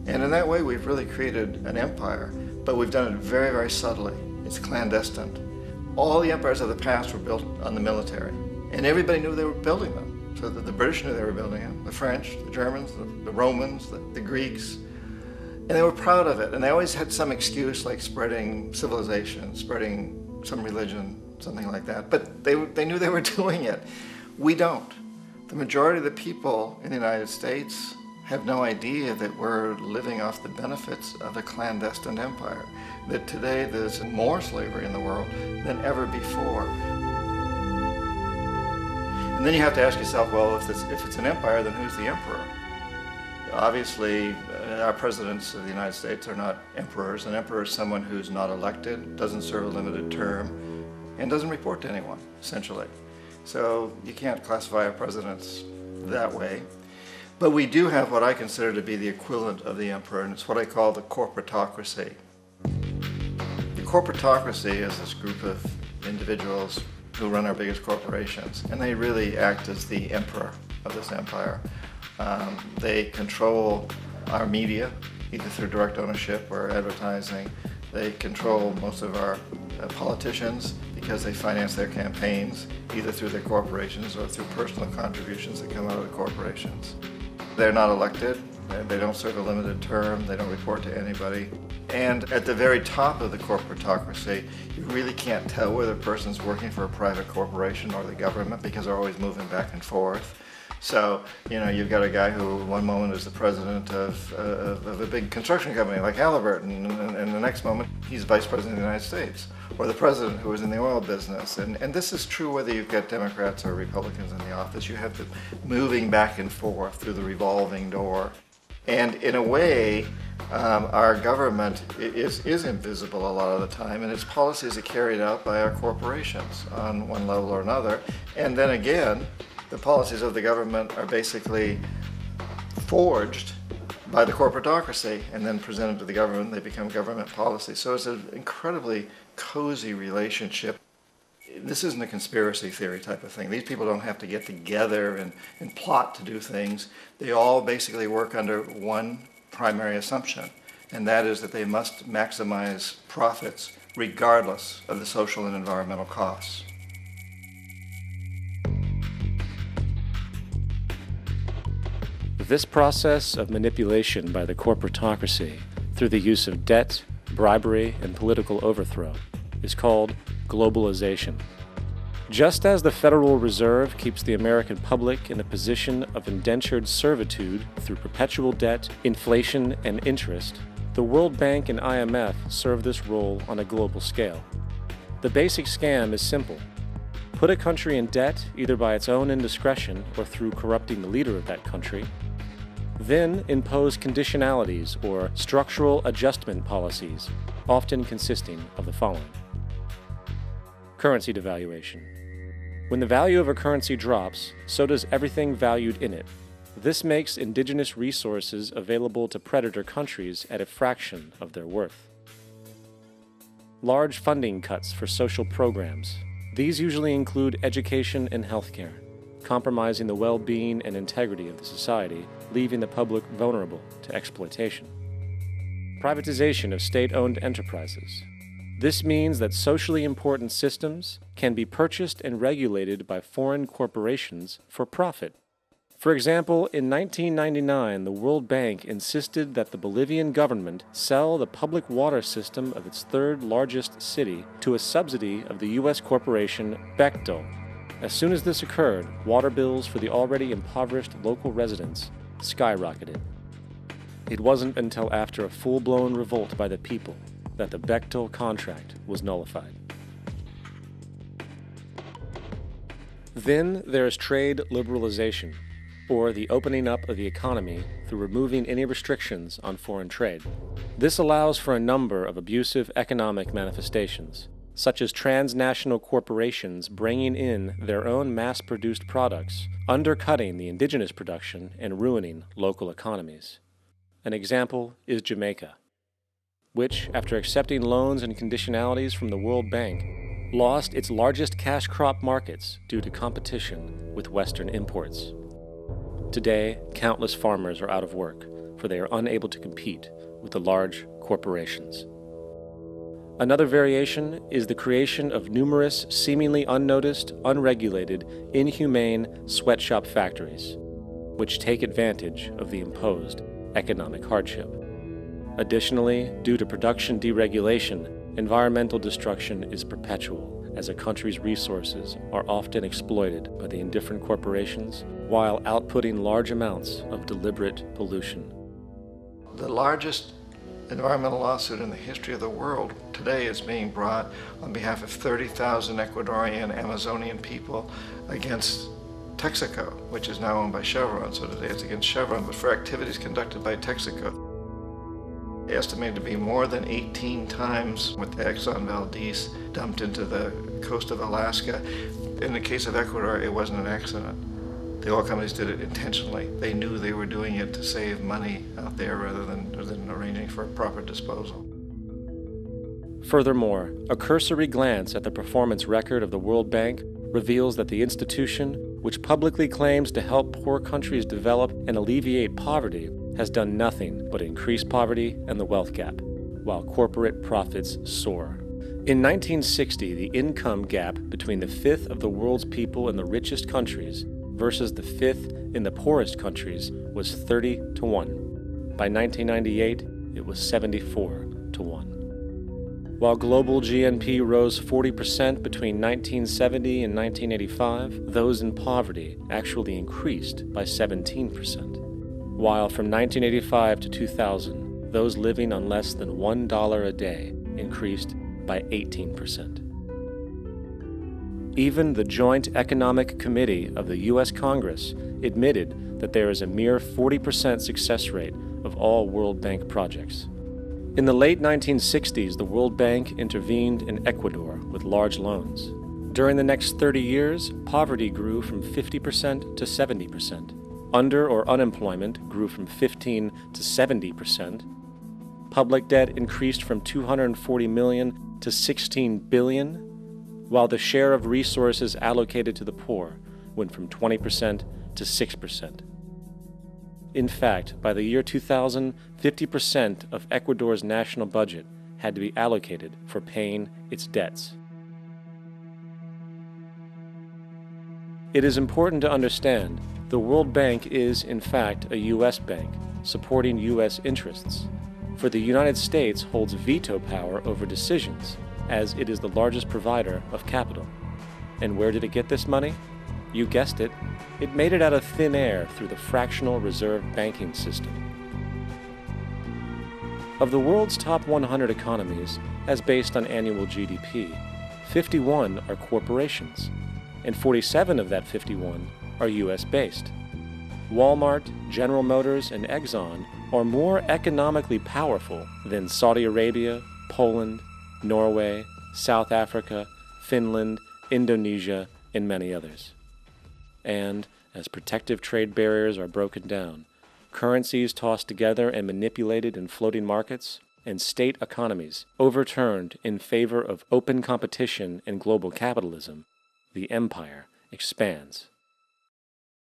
And in that way, we've really created an empire, but we've done it very, very subtly. It's clandestine. All the empires of the past were built on the military, and everybody knew they were building them. So that the British knew they were building them, the French, the Germans, the Romans, the Greeks, and they were proud of it. And they always had some excuse, like spreading civilization, spreading some religion, something like that. But they knew they were doing it. We don't. The majority of the people in the United States have no idea that we're living off the benefits of a clandestine empire, that today there's more slavery in the world than ever before. And then you have to ask yourself, well, if it's an empire, then who's the emperor? Obviously, our presidents of the United States are not emperors. An emperor is someone who's not elected, doesn't serve a limited term, and doesn't report to anyone, essentially. So you can't classify our presidents that way. But we do have what I consider to be the equivalent of the emperor, and it's what I call the corporatocracy. The corporatocracy is this group of individuals who run our biggest corporations, and they really act as the emperor of this empire. They control our media, either through direct ownership or advertising. They control most of our politicians because they finance their campaigns, either through their corporations or through personal contributions that come out of the corporations. They're not elected, they don't serve a limited term, they don't report to anybody. And at the very top of the corporatocracy, you really can't tell whether a person's working for a private corporation or the government because they're always moving back and forth. So, you know, you've got a guy who one moment is the president of a big construction company like Halliburton, and the next moment he's vice president of the United States, or the president who is in the oil business. And this is true whether you've got Democrats or Republicans in the office. You have to moving back and forth through the revolving door. And in a way, our government is invisible a lot of the time, and its policies are carried out by our corporations on one level or another. And then again, the policies of the government are basically forged by the corporatocracy and then presented to the government. They become government policy. So it's an incredibly cozy relationship. This isn't a conspiracy theory type of thing. These people don't have to get together and plot to do things. They all basically work under one primary assumption, and that is that they must maximize profits regardless of the social and environmental costs. This process of manipulation by the corporatocracy through the use of debt, bribery, and political overthrow is called globalization. Just as the Federal Reserve keeps the American public in a position of indentured servitude through perpetual debt, inflation, and interest, the World Bank and IMF serve this role on a global scale. The basic scam is simple. Put a country in debt either by its own indiscretion or through corrupting the leader of that country, then impose conditionalities or structural adjustment policies, often consisting of the following. Currency devaluation. When the value of a currency drops, so does everything valued in it. This makes indigenous resources available to predator countries at a fraction of their worth. Large funding cuts for social programs. These usually include education and healthcare, compromising the well-being and integrity of the society, leaving the public vulnerable to exploitation. Privatization of state-owned enterprises. This means that socially important systems can be purchased and regulated by foreign corporations for profit. For example, in 1999, the World Bank insisted that the Bolivian government sell the public water system of its third largest city to a subsidy of the U.S. corporation Bechtel. As soon as this occurred, water bills for the already impoverished local residents skyrocketed. It wasn't until after a full-blown revolt by the people that the Bechtel contract was nullified. Then there is trade liberalization, or the opening up of the economy through removing any restrictions on foreign trade. This allows for a number of abusive economic manifestations, such as transnational corporations bringing in their own mass-produced products, undercutting the indigenous production and ruining local economies. An example is Jamaica, which, after accepting loans and conditionalities from the World Bank, lost its largest cash crop markets due to competition with Western imports. Today, countless farmers are out of work, for they are unable to compete with the large corporations. Another variation is the creation of numerous seemingly unnoticed, unregulated, inhumane sweatshop factories, which take advantage of the imposed economic hardship. Additionally, due to production deregulation, environmental destruction is perpetual, as a country's resources are often exploited by the indifferent corporations while outputting large amounts of deliberate pollution. The largest environmental lawsuit in the history of the world today is being brought on behalf of 30,000 Ecuadorian Amazonian people against Texaco, which is now owned by Chevron. So today it's against Chevron, but for activities conducted by Texaco. Estimated to be more than 18 times what the Exxon Valdez dumped into the coast of Alaska. In the case of Ecuador, it wasn't an accident. The oil companies did it intentionally. They knew they were doing it to save money out there rather than arranging for proper disposal. Furthermore, a cursory glance at the performance record of the World Bank reveals that the institution, which publicly claims to help poor countries develop and alleviate poverty, has done nothing but increase poverty and the wealth gap, while corporate profits soar. In 1960, the income gap between the fifth of the world's people in the richest countries versus the fifth in the poorest countries was 30 to 1. By 1998, it was 74 to 1. While global GNP rose 40% between 1970 and 1985, those in poverty actually increased by 17%. While from 1985 to 2000, those living on less than $1 a day increased by 18%. Even the Joint Economic Committee of the U.S. Congress admitted that there is a mere 40% success rate of all World Bank projects. In the late 1960s, the World Bank intervened in Ecuador with large loans. During the next 30 years, poverty grew from 50% to 70%. Under or unemployment grew from 15 to 70%. Public debt increased from $240 million to $16 billion, while the share of resources allocated to the poor went from 20% to 6%. In fact, by the year 2000, 50% of Ecuador's national budget had to be allocated for paying its debts. It is important to understand the World Bank is, in fact, a U.S. bank, supporting U.S. interests, for the United States holds veto power over decisions, as it is the largest provider of capital. And where did it get this money? You guessed it, it made it out of thin air through the fractional reserve banking system. Of the world's top 100 economies, as based on annual GDP, 51 are corporations, and 47 of that 51 are U.S.-based. Walmart, General Motors, and Exxon are more economically powerful than Saudi Arabia, Poland, Norway, South Africa, Finland, Indonesia, and many others. And as protective trade barriers are broken down, currencies tossed together and manipulated in floating markets, and state economies overturned in favor of open competition and global capitalism, the empire expands.